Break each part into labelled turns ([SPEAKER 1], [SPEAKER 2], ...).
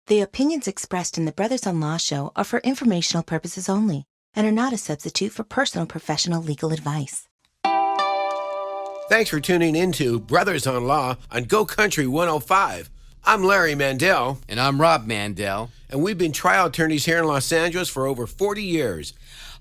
[SPEAKER 1] The opinions expressed in the Brothers-in-Law show are for informational purposes only and are not a substitute for personal professional legal advice.
[SPEAKER 2] Thanks for tuning in to Brothers-in-Law on Go Country 105. I'm Larry Mandel.
[SPEAKER 3] And I'm Rob Mandel.
[SPEAKER 2] And we've been trial attorneys here in Los Angeles for over 40 years.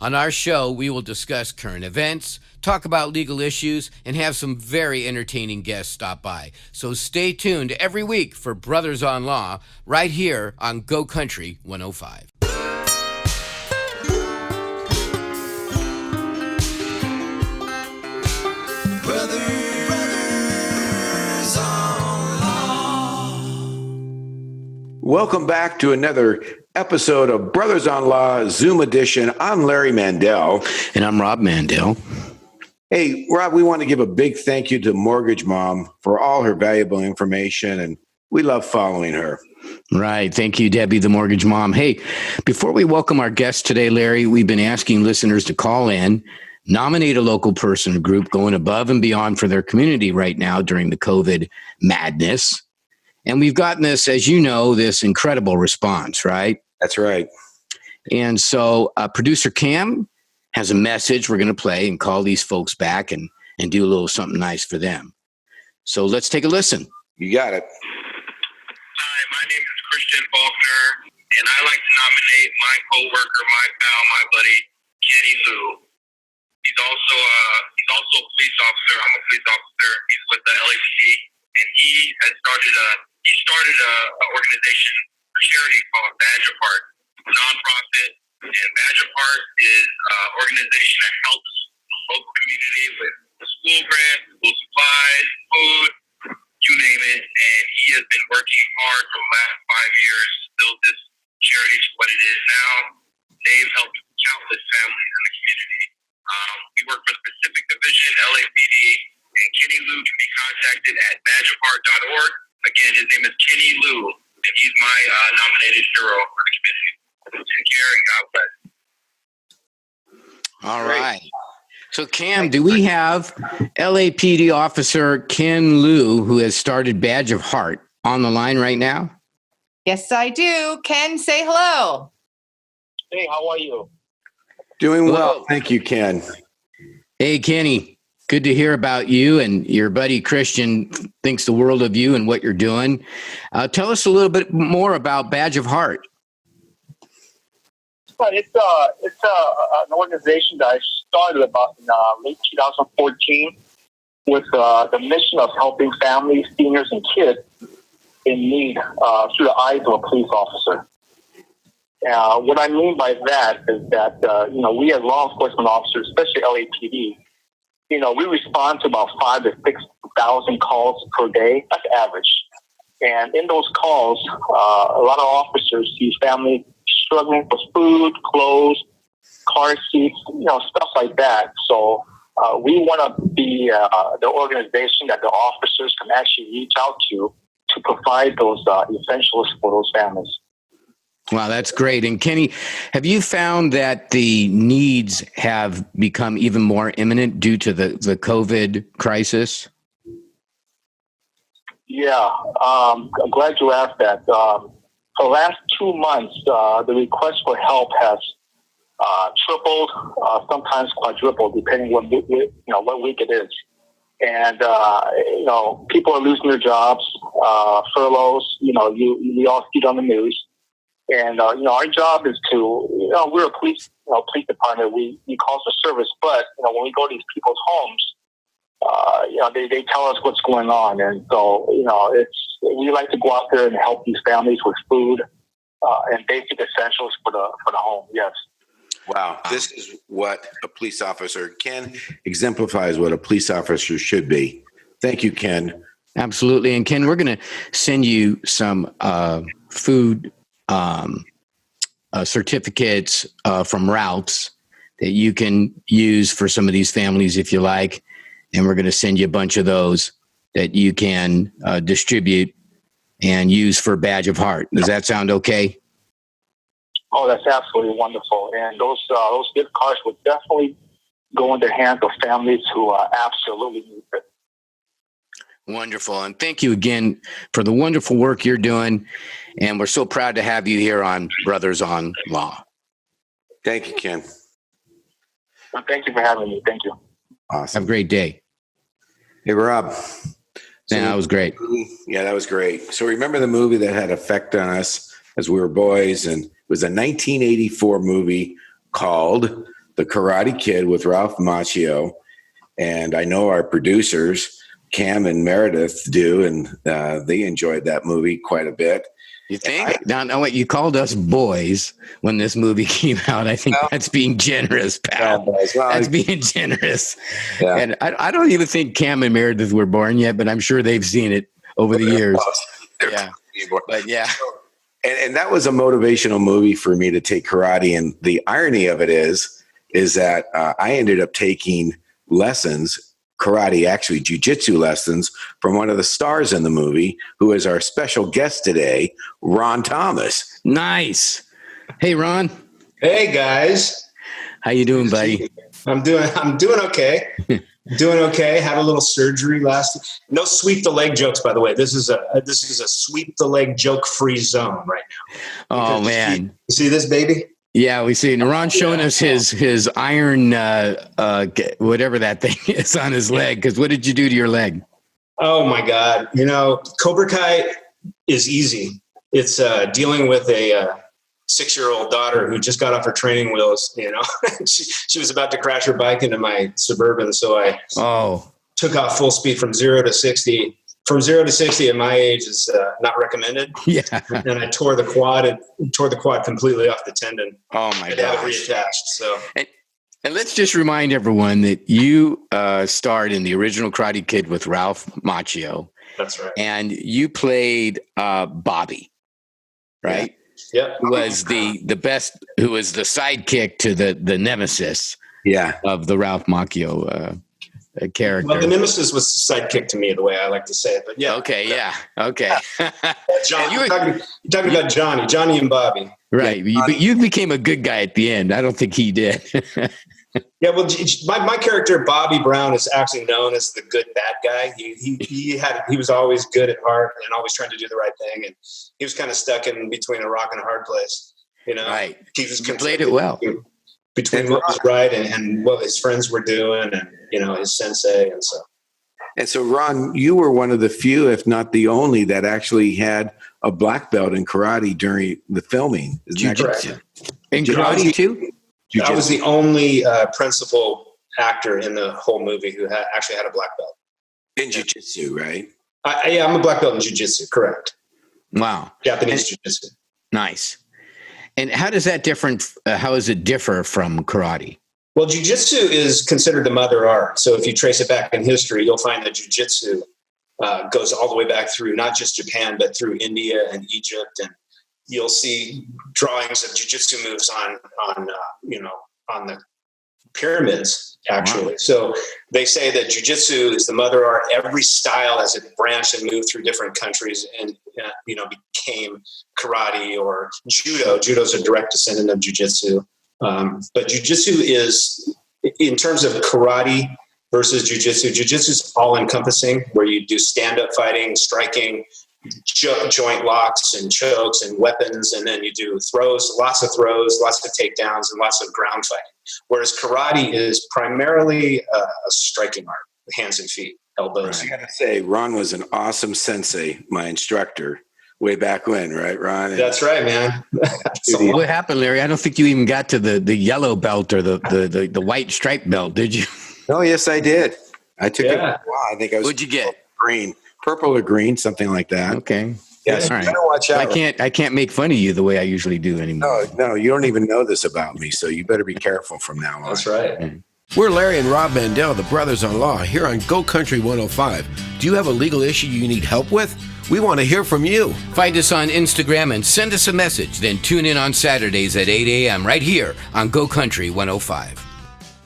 [SPEAKER 3] On our show, we will discuss current events, talk about legal issues, and have some very entertaining guests stop by. So stay tuned every week for Brothers-in-Law right here on Go Country 105.
[SPEAKER 2] Welcome back to another episode of Brothers-in-Law Zoom Edition. I'm Larry Mandel.
[SPEAKER 3] And I'm Rob Mandel.
[SPEAKER 2] Hey, Rob, we want to give a big thank you to Mortgage Mom for all her valuable information, and we love following her.
[SPEAKER 3] Right. Thank you, Debbie, the Mortgage Mom. Hey, before we welcome our guest today, Larry, we've been asking listeners to call in, nominate a local person or group going above and beyond for their community right now during the COVID madness. And we've gotten this, as you know, this incredible response, right?
[SPEAKER 2] That's right.
[SPEAKER 3] And so producer Cam has a message we're going to play and call these folks back and do a little something nice for them. So let's take a listen.
[SPEAKER 2] You got it.
[SPEAKER 4] Hi, my name is Christian Faulkner, and I like to nominate my coworker, my pal, my buddy, Kenny Lou. He's also a police officer. I'm a police officer. He's with the LAPD, and he started an organization, a charity called Badge of Heart, a nonprofit. And Badge of Heart is an organization that helps the local community with school grants, school supplies, food, you name it. And he has been working hard for the last 5 years to build this charity to what it is now. They've helped countless families in the community. We work for the Pacific Division, LAPD, and Kenny Lou can be contacted at badgeofheart.org. Again, his name is Kenny Lou, and he's my nominated hero for the community. Take care and God bless.
[SPEAKER 3] All right. So, Cam, do we have LAPD officer Ken Lou, who has started Badge of Heart, on the line right now?
[SPEAKER 5] Yes, I do. Ken, say hello.
[SPEAKER 4] Hey, how are you?
[SPEAKER 2] Doing well.
[SPEAKER 3] Hello.
[SPEAKER 2] Thank you, Ken.
[SPEAKER 3] Hey, Kenny. Good to hear about you, and your buddy Christian thinks the world of you and what you're doing. Tell us a little bit more about Badge of Heart.
[SPEAKER 6] But it's an organization that I started about in late 2014 with the mission of helping families, seniors, and kids in need through the eyes of a police officer. What I mean by that is that we as law enforcement officers, especially LAPD, we respond to about 5,000 to 6,000 calls per day. That's average. And in those calls, a lot of officers see families struggling for food, clothes, car seats, stuff like that. So we want to be the organization that the officers can actually reach out to provide those essentials for those families.
[SPEAKER 3] Wow, that's great. And Kenny, have you found that the needs have become even more imminent due to the COVID crisis?
[SPEAKER 6] Yeah, I'm glad you asked that. For the last 2 months, the request for help has tripled, sometimes quadrupled, depending what week it is. And people are losing their jobs, furloughs. We all see it on the news. And our job is to we're a police department. We call for service, but when we go to these people's homes, they tell us what's going on, and so we like to go out there and help these families with food and basic essentials for the home. Yes.
[SPEAKER 2] Wow. This is what a police officer, Ken, exemplifies what a police officer should be. Thank you, Ken.
[SPEAKER 3] Absolutely. And Ken, we're going to send you some food certificates from routes that you can use for some of these families if you like. And we're going to send you a bunch of those that you can distribute and use for Badge of Heart. Does that sound okay?
[SPEAKER 6] Oh, that's absolutely wonderful. And those gift cards would definitely go in the hands of families who absolutely need it.
[SPEAKER 3] Wonderful. And thank you again for the wonderful work you're doing. And we're so proud to have you here on Brothers on Law.
[SPEAKER 2] Thank you, Ken.
[SPEAKER 6] Well, thank you for having me. Thank you.
[SPEAKER 2] Awesome.
[SPEAKER 3] Have a great day.
[SPEAKER 2] Hey, Rob.
[SPEAKER 3] Yeah, that was great.
[SPEAKER 2] Yeah, that was great. So remember the movie that had effect on us as we were boys, and it was a 1984 movie called The Karate Kid with Ralph Macchio. And I know our producers, Cam and Meredith, do, and they enjoyed that movie quite a bit.
[SPEAKER 3] You think? Now, what you called us boys when this movie came out, I think that's being generous, pal. That's being generous.
[SPEAKER 2] Yeah.
[SPEAKER 3] And I don't even think Cam and Meredith were born yet, but I'm sure they've seen it over the years. Yeah. But yeah.
[SPEAKER 2] And that was a motivational movie for me to take karate. And the irony of it is that I ended up taking lessons, karate, actually jiu-jitsu lessons, from one of the stars in the movie, who is our special guest today, Ron Thomas.
[SPEAKER 3] Nice. Hey, Ron.
[SPEAKER 7] Hey, guys.
[SPEAKER 3] How you doing, buddy?
[SPEAKER 7] I'm doing okay. Doing okay. Had a little surgery last. No sweep the leg jokes, by the way. This is a sweep the leg joke free zone right now.
[SPEAKER 3] Oh, man.
[SPEAKER 7] You see this, baby?
[SPEAKER 3] Yeah, we see. And Ron's showing us his iron, whatever that thing is on his leg. Because what did you do to your leg?
[SPEAKER 7] Oh my God! Cobra Kai is easy. It's dealing with a 6-year-old daughter who just got off her training wheels. She was about to crash her bike into my Suburban, so I took off full speed from 0 to 60. From 0 to 60 at my age is not recommended.
[SPEAKER 3] Yeah.
[SPEAKER 7] And I tore the quad completely off the tendon.
[SPEAKER 3] Oh my gosh.
[SPEAKER 7] Reattached. So.
[SPEAKER 3] And let's just remind everyone that you starred in the original Karate Kid with Ralph Macchio.
[SPEAKER 7] That's right.
[SPEAKER 3] And you played Bobby, right?
[SPEAKER 7] Yeah.
[SPEAKER 3] Who was the sidekick to the nemesis of the Ralph Macchio character.
[SPEAKER 7] Well, the nemesis was sidekick to me, the way I like to say it. But yeah.
[SPEAKER 3] Okay. Yeah. Okay.
[SPEAKER 7] John, you're talking about Johnny and Bobby.
[SPEAKER 3] Right. But you became a good guy at the end. I don't think he did.
[SPEAKER 7] Yeah. Well, my character, Bobby Brown, is actually known as the good bad guy. He was always good at heart and always trying to do the right thing. And he was kind of stuck in between a rock and a hard place.
[SPEAKER 3] Right.
[SPEAKER 7] He was
[SPEAKER 3] played it well.
[SPEAKER 7] Between what was right and what his friends were doing and, his sensei and so.
[SPEAKER 2] And so, Ron, you were one of the few, if not the only, that actually had a black belt in karate during the filming. Isn't that correct?
[SPEAKER 3] In karate too?
[SPEAKER 7] I was the only principal actor in the whole movie who actually had a black belt.
[SPEAKER 2] In jiu-jitsu, right?
[SPEAKER 7] I'm a black belt in jiu-jitsu, correct.
[SPEAKER 3] Wow.
[SPEAKER 7] Japanese jiu-jitsu.
[SPEAKER 3] Nice. And how does that how does it differ from karate?
[SPEAKER 7] Well, jiu-jitsu is considered the mother art. So if you trace it back in history, you'll find that jiu-jitsu goes all the way back through not just Japan, but through India and Egypt. And you'll see drawings of jiu-jitsu moves on the pyramids, actually. Wow. So they say that jiu-jitsu is the mother art. Every style as it branched and moved through different countries and, became karate or judo. Judo is a direct descendant of jiu-jitsu. But jiu-jitsu is, in terms of karate versus jiu-jitsu is all encompassing, where you do stand-up fighting, striking, joint locks and chokes and weapons. And then you do lots of takedowns and lots of ground fighting. Whereas karate is primarily a striking art, hands and feet, elbows.
[SPEAKER 2] I got to say, Ron was an awesome sensei, my instructor, way back when, right, Ron?
[SPEAKER 7] That's right, man.
[SPEAKER 3] What happened, Larry? I don't think you even got to the yellow belt or the white stripe belt, did you?
[SPEAKER 2] Oh, yes, I did. I took it. Wow, I think I was.
[SPEAKER 3] What'd you get?
[SPEAKER 2] Purple or green, something like that.
[SPEAKER 3] Okay.
[SPEAKER 2] Yes.
[SPEAKER 3] All right.
[SPEAKER 2] Better watch out.
[SPEAKER 3] I can't make fun of you the way I usually do anymore.
[SPEAKER 2] No, you don't even know this about me, so you better be careful from now on.
[SPEAKER 7] That's right.
[SPEAKER 8] We're Larry and Rob Mandel, the Brothers on Law, here on Go Country 105. Do you have a legal issue you need help with? We want to hear from you.
[SPEAKER 3] Find us on Instagram and send us a message. Then tune in on Saturdays at 8 a.m. right here on Go Country 105.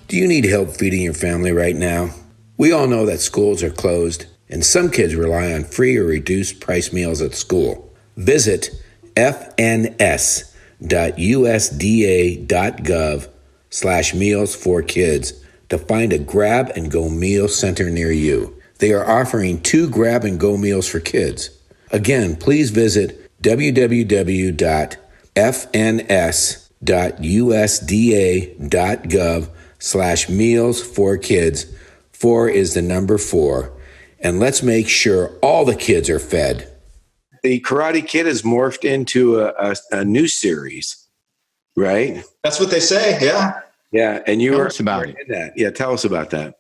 [SPEAKER 2] Do you need help feeding your family right now? We all know that schools are closed, and some kids rely on free or reduced price meals at school. Visit fns.usda.gov/meals4kids to find a grab-and-go meal center near you. They are offering 2 grab-and-go meals for kids. Again, please visit
[SPEAKER 8] www.fns.usda.gov/meals4kids. 4 is the number 4. And let's make sure all the kids are fed.
[SPEAKER 2] The Karate Kid has morphed into a new series, right?
[SPEAKER 7] That's what they say. Yeah.
[SPEAKER 2] Yeah. And you
[SPEAKER 3] Tell
[SPEAKER 2] were
[SPEAKER 3] us about it.
[SPEAKER 2] in that. Yeah. Tell us about that.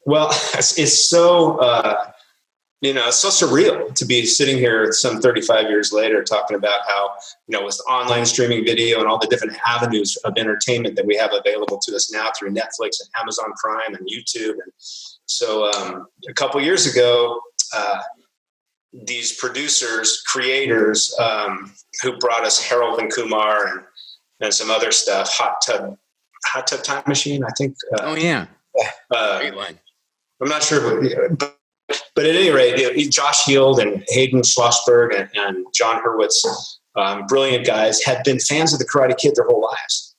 [SPEAKER 7] Well, it's so, it's so surreal to be sitting here some 35 years later talking about how, with online streaming video and all the different avenues of entertainment that we have available to us now through Netflix and Amazon Prime and YouTube. And so a couple years ago, these producers, creators who brought us Harold and Kumar and some other stuff, Hot Tub Time Machine, I think.
[SPEAKER 3] Oh, yeah.
[SPEAKER 7] Great line. I'm not sure, but at any rate, Josh Heald and Hayden Schlossberg and John Hurwitz, brilliant guys, had been fans of the Karate Kid their whole lives.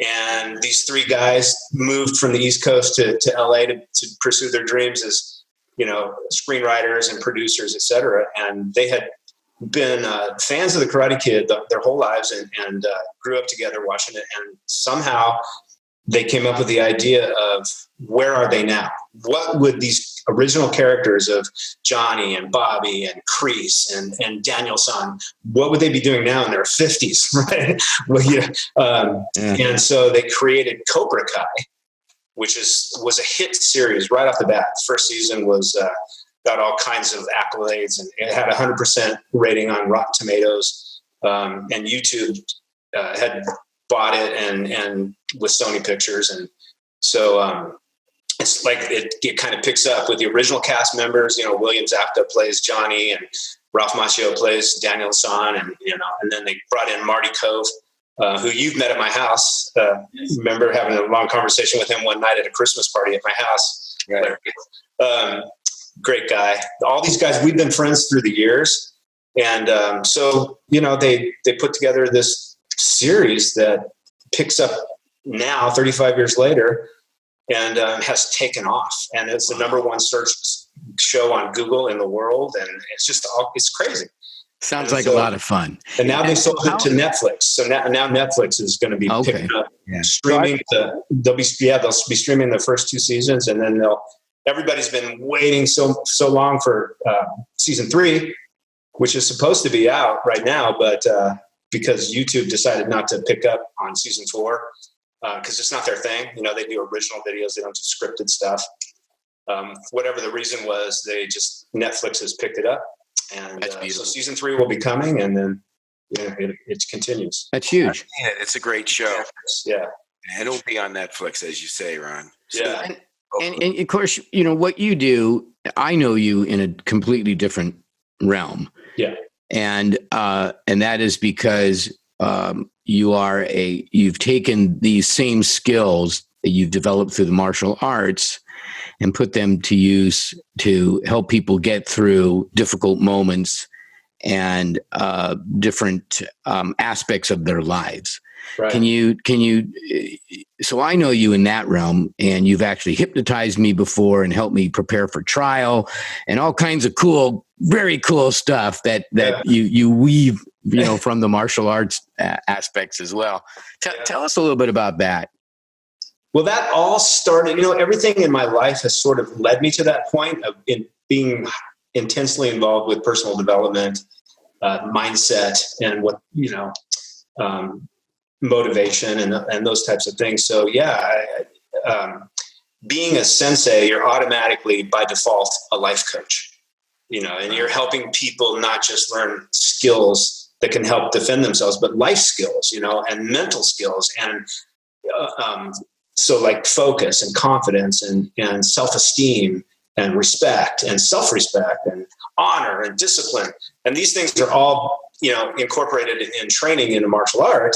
[SPEAKER 7] And these 3 guys moved from the East Coast to LA to pursue their dreams as, screenwriters and producers, et cetera. And they had been fans of the Karate Kid their whole lives and grew up together watching it. And somehow they came up with the idea of, where are they now? What would these original characters of Johnny and Bobby and Kreese and Daniel-san, what would they be doing now in their 50s, right? And so they created Cobra Kai, which was a hit series right off the bat. The first season was got all kinds of accolades, and it had a 100% rating on Rotten Tomatoes, and YouTube had bought it and with Sony Pictures, and so it's like it kind of picks up with the original cast members. William Zapka plays Johnny, and Ralph Macchio plays Daniel-san, and then they brought in Marty Cove, who you've met at my house. Remember having a long conversation with him one night at a Christmas party at my house. Right. Great guy. All these guys, we've been friends through the years. And so, they put together this series that picks up now 35 years later and has taken off. And it's the number 1 search show on Google in the world. And it's crazy.
[SPEAKER 3] Sounds like a lot of fun.
[SPEAKER 7] And now they sold it to Netflix. So now Netflix is going to be picking up streaming. They'll be streaming the first 2 seasons, and then everybody's been waiting so long for season 3, which is supposed to be out right now, but because YouTube decided not to pick up on season 4, because it's not their thing. They do original videos, they don't do scripted stuff. Whatever the reason was, Netflix has picked it up. And so season 3 will be coming, and then it continues.
[SPEAKER 3] That's huge.
[SPEAKER 2] It's a great show.
[SPEAKER 7] Yeah.
[SPEAKER 2] And it'll be on Netflix, as you say, Ron. So,
[SPEAKER 7] yeah.
[SPEAKER 3] And of course, what you do, I know you in a completely different realm.
[SPEAKER 7] Yeah.
[SPEAKER 3] And that is because you've taken these same skills that you've developed through the martial arts and put them to use to help people get through difficult moments and different aspects of their lives.
[SPEAKER 7] Right.
[SPEAKER 3] Can you, so I know you in that realm, and you've actually hypnotized me before and helped me prepare for trial and all kinds of cool, very cool stuff that you weave, from the martial arts aspects as well. Tell us a little bit about that.
[SPEAKER 7] Well, that all started, everything in my life has sort of led me to that point of being intensely involved with personal development, mindset, and what, motivation and those types of things. So being a sensei, you're automatically by default a life coach, and you're helping people not just learn skills that can help defend themselves, but life skills, and mental skills. And so like focus and confidence and self-esteem and respect and self-respect and honor and discipline. And these things are all, incorporated in training in martial art.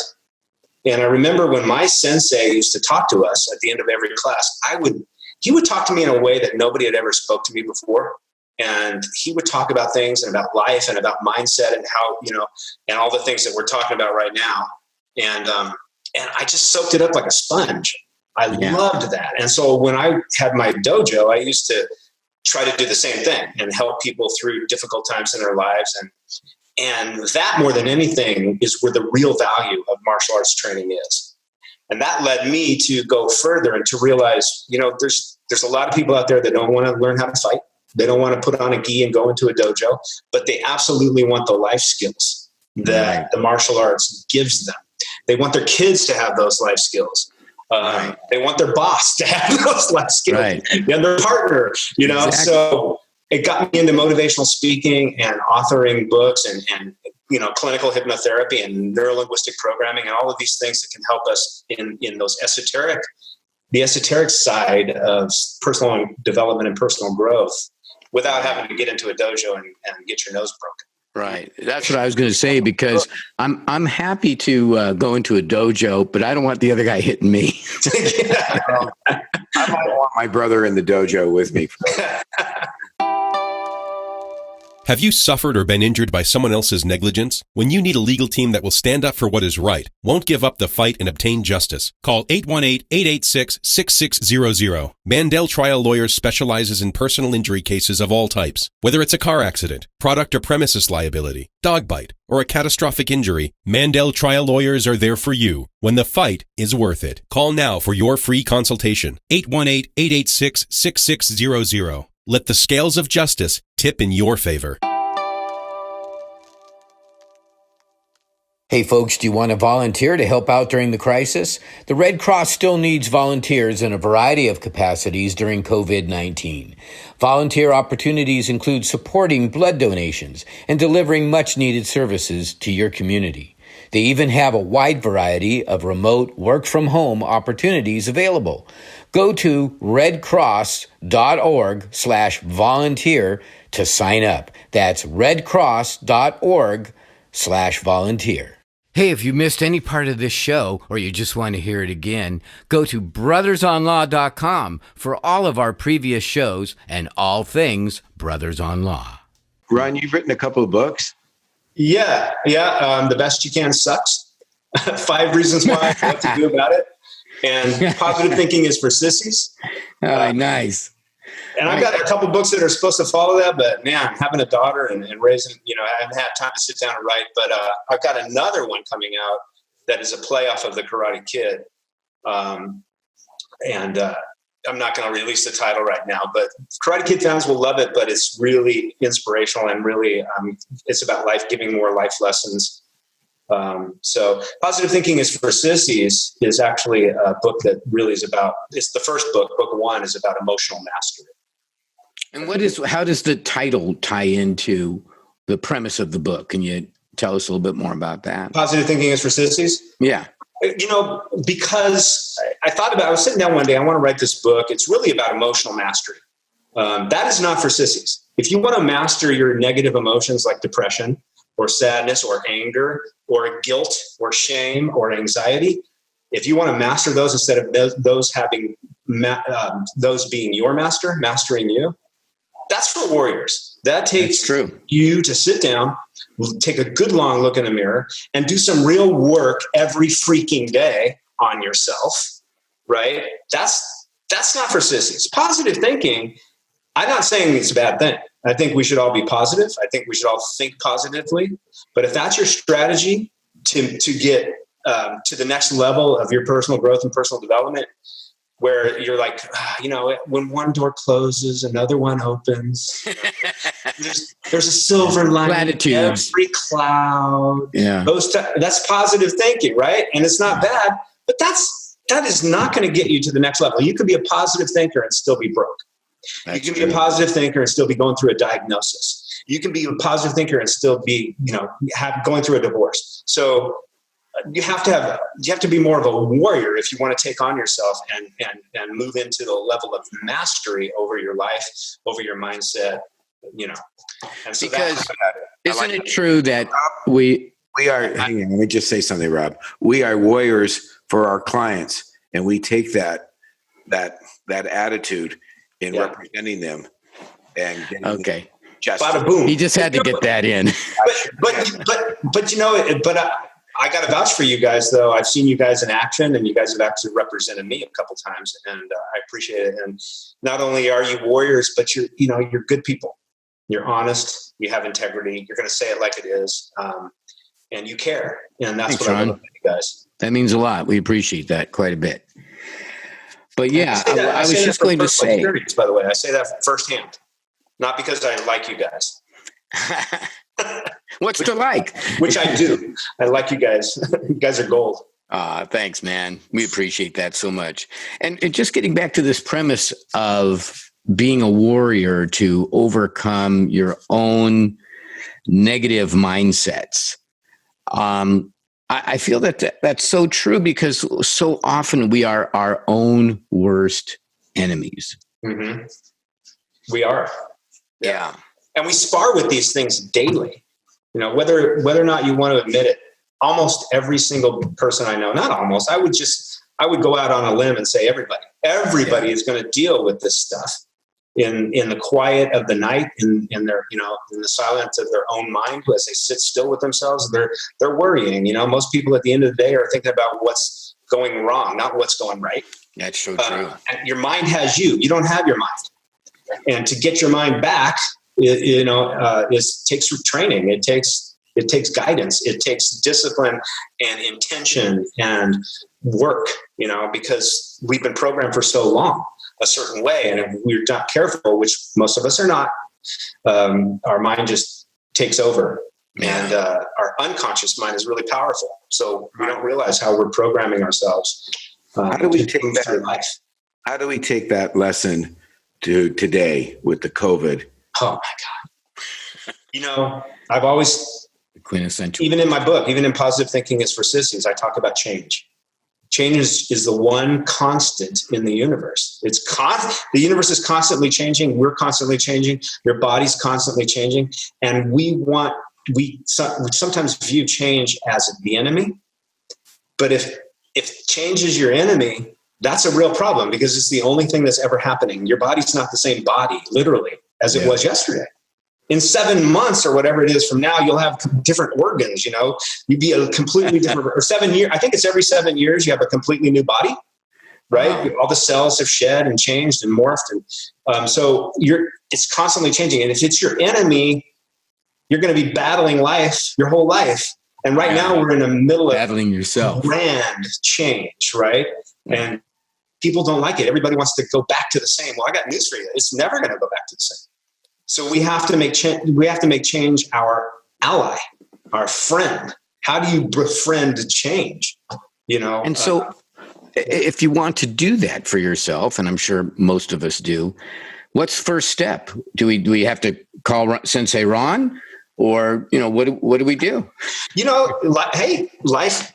[SPEAKER 7] And I remember when my sensei used to talk to us at the end of every class, he would talk to me in a way that nobody had ever spoke to me before. And he would talk about things and about life and about mindset and how, and all the things that we're talking about right now. And I just soaked it up like a sponge. I loved that. And so when I had my dojo, I used to try to do the same thing and help people through difficult times in their lives. And that, more than anything, is where the real value of martial arts training is. And that led me to go further and to realize, there's a lot of people out there that don't want to learn how to fight. They don't want to put on a gi and go into a dojo, but they absolutely want the life skills that the martial arts gives them. They want their kids to have those life skills. They want their boss to have those life skills, and their partner, Exactly. So it got me into motivational speaking and authoring books and clinical hypnotherapy and neurolinguistic programming and all of these things that can help us in the esoteric side of personal development and personal growth without having to get into a dojo and get your nose broken.
[SPEAKER 3] Right. That's what I was going to say, because I'm happy to go into a dojo, but I don't want the other guy hitting me.
[SPEAKER 2] I might want my brother in the dojo with me.
[SPEAKER 9] Have you suffered or been injured by someone else's negligence? When you need a legal team that will stand up for what is right, won't give up the fight and obtain justice, call 818-886-6600. Mandel Trial Lawyers specializes in personal injury cases of all types. Whether it's a car accident, product or premises liability, dog bite, or a catastrophic injury, Mandel Trial Lawyers are there for you when the fight is worth it. Call now for your free consultation. 818-886-6600. Let the scales of justice tip in your favor.
[SPEAKER 3] Hey folks, do you want to volunteer to help out during the crisis? The Red Cross still needs volunteers in a variety of capacities during COVID-19. Volunteer opportunities include supporting blood donations and delivering much-needed services to your community. They even have a wide variety of remote work-from-home opportunities available. Go to redcross.org/volunteer to sign up. That's redcross.org/volunteer. Hey, if you missed any part of this show or you just want to hear it again, go to brothersonlaw.com for all of our previous shows and all things Brothers on Law.
[SPEAKER 2] Ron, you've written a couple of books.
[SPEAKER 7] Yeah. The Best You Can Sucks. 5 reasons why, what to do about it. And Positive Thinking is for Sissies.
[SPEAKER 3] Nice.
[SPEAKER 7] And I've got a couple books that are supposed to follow that, but man, having a daughter and raising, I haven't had time to sit down and write. But I've got another one coming out that is a playoff of The Karate Kid. And I'm not going to release the title right now, but Karate Kid fans will love it. But it's really inspirational and really it's about life, giving more life lessons. So Positive Thinking is for Sissies is actually a book that really is about, it's the first book. Book 1 is about emotional mastery.
[SPEAKER 3] And how does the title tie into the premise of the book? Can you tell us a little bit more about that?
[SPEAKER 7] Positive Thinking is for Sissies?
[SPEAKER 3] Yeah.
[SPEAKER 7] Because I was sitting down one day, I want to write this book. It's really about emotional mastery. That is not for sissies. If you want to master your negative emotions like depression or sadness or anger or guilt or shame or anxiety, if you want to master those instead of those having those being your master, mastering you, that's for warriors. That takes you to sit down, take a good long look in the mirror, and do some real work every freaking day on yourself, right? That's not for sissies. Positive thinking, I'm not saying it's a bad thing. I think we should all be positive. I think we should all think positively. But if that's your strategy to get to the next level of your personal growth and personal development, where you're like, when one door closes, another one opens. there's a silver lining in every cloud.
[SPEAKER 3] Yeah,
[SPEAKER 7] that's positive thinking, right? And it's not bad, but that is not going to get you to the next level. You can be a positive thinker and still be broke. You can be a positive thinker and still be going through a diagnosis. You can be a positive thinker and still be, going through a divorce. So you have to be more of a warrior if you want to take on yourself and move into the level of mastery over your life, over your mindset, And so
[SPEAKER 3] because isn't it true that we
[SPEAKER 2] are, hang on, let me just say something, Rob. We are warriors for our clients, and we take that attitude in representing them and getting them justice.
[SPEAKER 7] Bada boom.
[SPEAKER 3] He just had to get that in.
[SPEAKER 7] But I got to vouch for you guys, though. I've seen you guys in action, and you guys have actually represented me a couple times, and I appreciate it. And not only are you warriors, but you're good people. you're honest, you have integrity, you're going to say it like it is, and you care. And that's
[SPEAKER 3] Thanks,
[SPEAKER 7] what I love
[SPEAKER 3] Ron.
[SPEAKER 7] about you guys.
[SPEAKER 3] That means a lot. We appreciate that quite a bit. But yeah, I was just going to say,
[SPEAKER 7] experience, by the way, I say that firsthand, not because I like you guys.
[SPEAKER 3] What's to like?
[SPEAKER 7] Which I do. I like you guys. You guys are gold.
[SPEAKER 3] Thanks, man. We appreciate that so much. And just getting back to this premise of being a warrior to overcome your own negative mindsets. I feel that that's so true because so often we are our own worst enemies.
[SPEAKER 7] Mm-hmm. We are.
[SPEAKER 3] Yeah.
[SPEAKER 7] And we spar with these things daily, whether or not you want to admit it. Almost every single person I know, not almost, I would go out on a limb and say everybody is going to deal with this stuff in the quiet of the night, in their, in the silence of their own mind, as they sit still with themselves. They're worrying. Most people at the end of the day are thinking about what's going wrong, not what's going right.
[SPEAKER 3] That's so true.
[SPEAKER 7] And your mind has you. You don't have your mind. And to get your mind back, it takes training. It takes guidance. It takes discipline and intention and work, because we've been programmed for so long a certain way. And if we're not careful, which most of us are not, our mind just takes over. Yeah. And our unconscious mind is really powerful. So we don't realize how we're programming ourselves.
[SPEAKER 2] How do we take that
[SPEAKER 7] through life?
[SPEAKER 2] How do we take that lesson to today with the COVID?
[SPEAKER 7] Oh my God. I've always,
[SPEAKER 3] quintessential,
[SPEAKER 7] even in my book, even in Positive Thinking is for Sissies, I talk about change. Change is the one constant in the universe. The universe is constantly changing. We're constantly changing. Your body's constantly changing. And we sometimes view change as the enemy. But if change is your enemy, that's a real problem because it's the only thing that's ever happening. Your body's not the same body, literally, as it was yesterday. In 7 months or whatever it is from now, you'll have different organs, you'd be a completely different, or 7 years. I think it's every 7 years you have a completely new body, right? Wow. All the cells have shed and changed and morphed. And so it's constantly changing. And if it's your enemy, you're going to be battling life your whole life. And right now we're in the middle of
[SPEAKER 3] battling yourself.
[SPEAKER 7] Grand change, right? And people don't like it. Everybody wants to go back to the same. Well, I got news for you. It's never going to go back to the same. So we have to make change our ally, our friend. How do you befriend change?
[SPEAKER 3] And so if you want to do that for yourself, and I'm sure most of us do, what's first step? Do we have to call Sensei Ron? Or, what do we do?
[SPEAKER 7] Hey, life,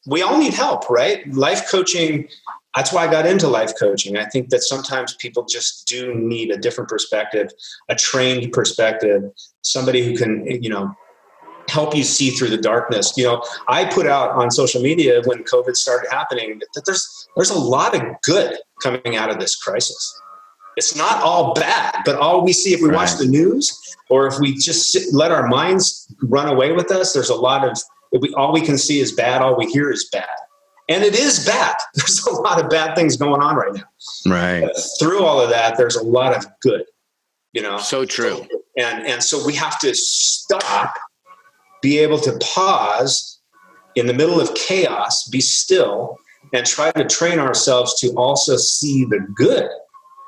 [SPEAKER 7] we all need help, right? Life coaching, that's why I got into life coaching. I think that sometimes people just do need a different perspective, a trained perspective, somebody who can, help you see through the darkness. I put out on social media when COVID started happening that there's a lot of good coming out of this crisis. It's not all bad, but all we see if we watch the news or if we just let our minds run away with us, there's a lot of, all we can see is bad, all we hear is bad. And it is bad. There's a lot of bad things going on right now.
[SPEAKER 3] Right.
[SPEAKER 7] Through all of that, there's a lot of good,
[SPEAKER 3] So true.
[SPEAKER 7] And so we have to stop, be able to pause in the middle of chaos, be still, and try to train ourselves to also see the good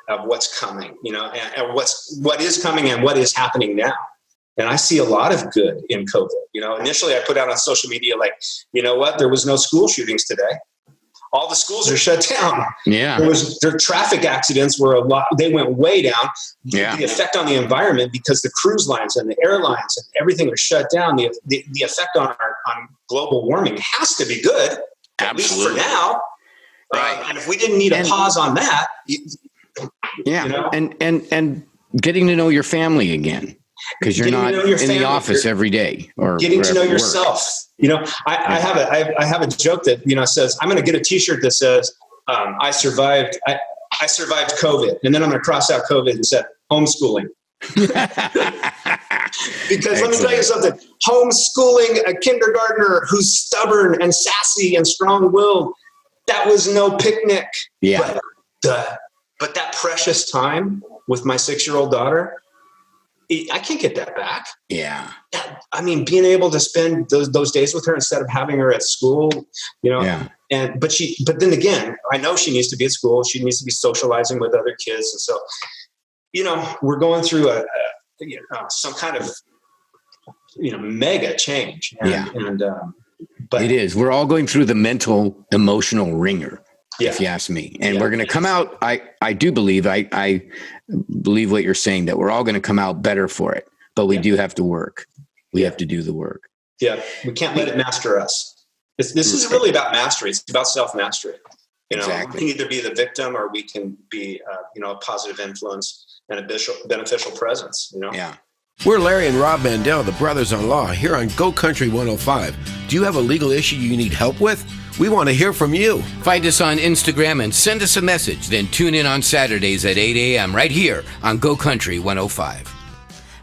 [SPEAKER 7] of what's coming, and what is coming and what is happening now. And I see a lot of good in COVID. Initially I put out on social media, there was no school shootings today. All the schools are shut down.
[SPEAKER 3] Yeah.
[SPEAKER 7] Their traffic accidents were they went way down.
[SPEAKER 3] Yeah.
[SPEAKER 7] The effect on the environment, because the cruise lines and the airlines and everything was shut down, the effect on global warming has to be good.
[SPEAKER 3] Absolutely.
[SPEAKER 7] At least for now.
[SPEAKER 3] Right.
[SPEAKER 7] And if we didn't need a pause on that.
[SPEAKER 3] Yeah. And getting to know your family again. Because you're not in the office every day, or
[SPEAKER 7] getting to know yourself. I have a joke that says I'm going to get a T-shirt that says I survived COVID, and then I'm going to cross out COVID and say homeschooling. Because let me tell you something: homeschooling a kindergartner who's stubborn and sassy and strong-willed, that was no picnic.
[SPEAKER 3] Yeah.
[SPEAKER 7] But that precious time with my 6-year-old daughter. I can't get that back.
[SPEAKER 3] Yeah.
[SPEAKER 7] I mean, being able to spend those days with her instead of having her at school,
[SPEAKER 3] Yeah.
[SPEAKER 7] But then again, I know she needs to be at school. She needs to be socializing with other kids. And so, we're going through some kind of, mega change. But
[SPEAKER 3] it is. We're all going through the mental, emotional ringer, if you ask me. And we're going to come out. I do believe, I believe what you're saying, that we're all going to come out better for it. But we do have to work. We have to do the work.
[SPEAKER 7] Yeah. We can't let it master us. This is really about mastery. It's about self-mastery.
[SPEAKER 3] Exactly.
[SPEAKER 7] We can either be the victim or we can be, a positive influence and a beneficial presence,
[SPEAKER 3] Yeah.
[SPEAKER 8] We're Larry and Rob Mandel, the brothers-in-law, here on Go Country 105. Do you have a legal issue you need help with? We want to hear from you.
[SPEAKER 3] Find us on Instagram and send us a message. Then tune in on Saturdays at 8 a.m. right here on Go Country 105.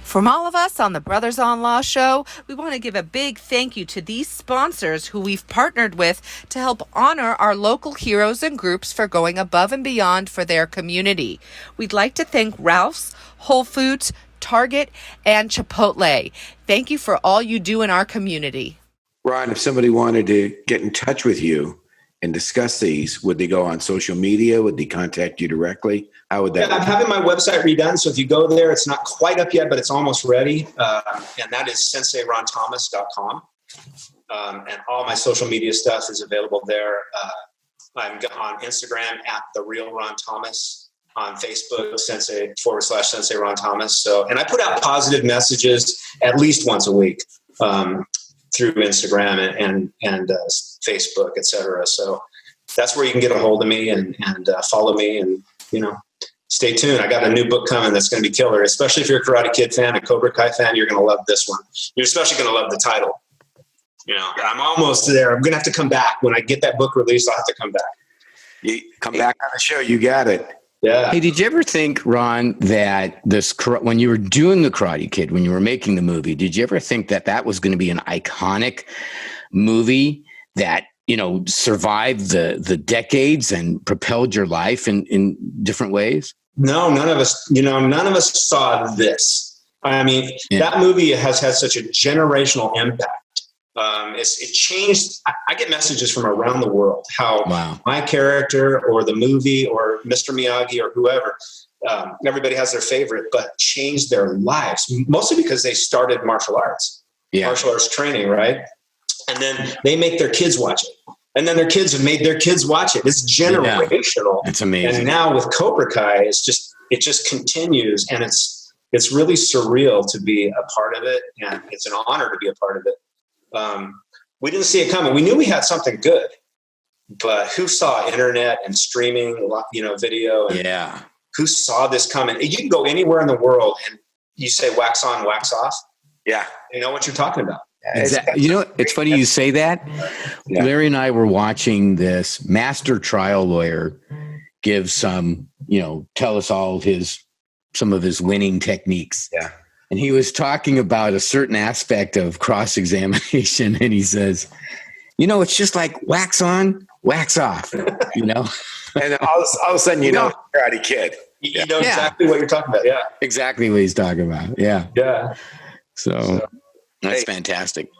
[SPEAKER 5] From all of us on the Brothers-in-Law Show, we want to give a big thank you to these sponsors who we've partnered with to help honor our local heroes and groups for going above and beyond for their community. We'd like to thank Ralph's, Whole Foods, Target, and Chipotle. Thank you for all you do in our community.
[SPEAKER 2] Ron, if somebody wanted to get in touch with you and discuss these, would they go on social media? Would they contact you directly? How would that work?
[SPEAKER 7] I'm having my website redone. So if you go there, it's not quite up yet, but it's almost ready. And that is senseironthomas.com. And all my social media stuff is available there. I'm on Instagram at The Real Ron Thomas, on Facebook, Sensei Ron Thomas. So, and I put out positive messages at least once a week through Instagram and Facebook, et cetera. So that's where you can get a hold of me and follow me and, stay tuned. I got a new book coming that's going to be killer, especially if you're a Karate Kid fan, a Cobra Kai fan, you're going to love this one. You're especially going to love the title. I'm almost there. I'm going to have to come back. When I get that book released, I'll have to come back.
[SPEAKER 2] You come back on the show. You got it.
[SPEAKER 7] Yeah.
[SPEAKER 3] Hey, did you ever think, Ron, that when you were doing the Karate Kid, when you were making the movie, did you ever think that was going to be an iconic movie that, survived the decades and propelled your life in different ways?
[SPEAKER 7] No, none of us saw this. I mean, that movie has had such a generational impact. It changed. I get messages from around the world how my character or the movie or Mr. Miyagi or whoever, everybody has their favorite, but changed their lives, mostly because they started martial arts training, right? And then they make their kids watch it. And then their kids have made their kids watch it. It's generational.
[SPEAKER 3] That's amazing.
[SPEAKER 7] And now with Cobra Kai, it just continues, and it's really surreal to be a part of it, and it's an honor to be a part of it. We didn't see it coming. We knew we had something good, but who saw internet and streaming, video? And who saw this coming? You can go anywhere in the world and you say wax on, wax off.
[SPEAKER 2] Yeah.
[SPEAKER 7] You know what you're talking about.
[SPEAKER 3] Exactly. it's funny you say that. Yeah. Larry and I were watching this master trial lawyer give some, tell us all some of his winning techniques.
[SPEAKER 2] Yeah.
[SPEAKER 3] And he was talking about a certain aspect of cross-examination. And he says, it's just like wax on, wax off,
[SPEAKER 2] And all of a sudden, Karate Kid.
[SPEAKER 7] You know exactly what you're talking about. Yeah.
[SPEAKER 3] Exactly what he's talking about. Yeah.
[SPEAKER 7] Yeah.
[SPEAKER 3] So that's fantastic.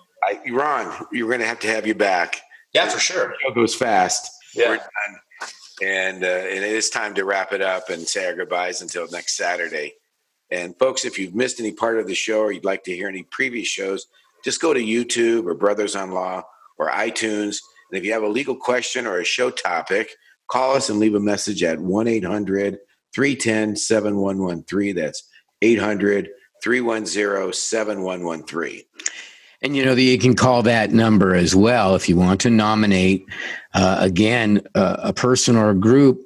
[SPEAKER 2] Ron, you're going to have you back.
[SPEAKER 7] Yeah, for sure.
[SPEAKER 2] The show goes fast.
[SPEAKER 7] Yeah.
[SPEAKER 2] We're done. And it is time to wrap it up and say our goodbyes until next Saturday. And folks, if you've missed any part of the show or you'd like to hear any previous shows, just go to YouTube or Brothers-in-Law or iTunes. And if you have a legal question or a show topic, call us and leave a message at 1-800-310-7113. That's 800-310-7113.
[SPEAKER 3] And you can call that number as well if you want to nominate, a person or a group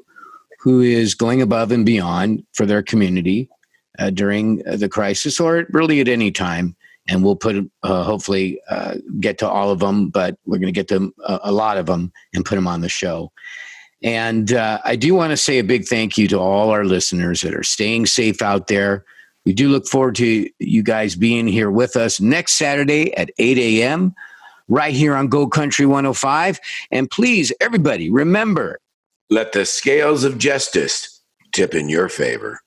[SPEAKER 3] who is going above and beyond for their community during the crisis, or really at any time. And we'll hopefully get to all of them, but we're going to get to a lot of them and put them on the show. And I do want to say a big thank you to all our listeners that are staying safe out there. We do look forward to you guys being here with us next Saturday at 8 a.m. right here on Go Country 105. And please, everybody, remember,
[SPEAKER 2] let the scales of justice tip in your favor.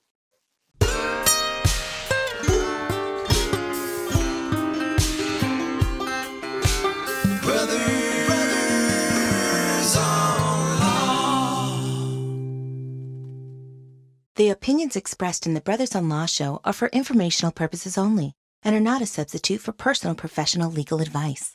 [SPEAKER 1] The opinions expressed in the Brothers-in-Law show are for informational purposes only and are not a substitute for personal professional legal advice.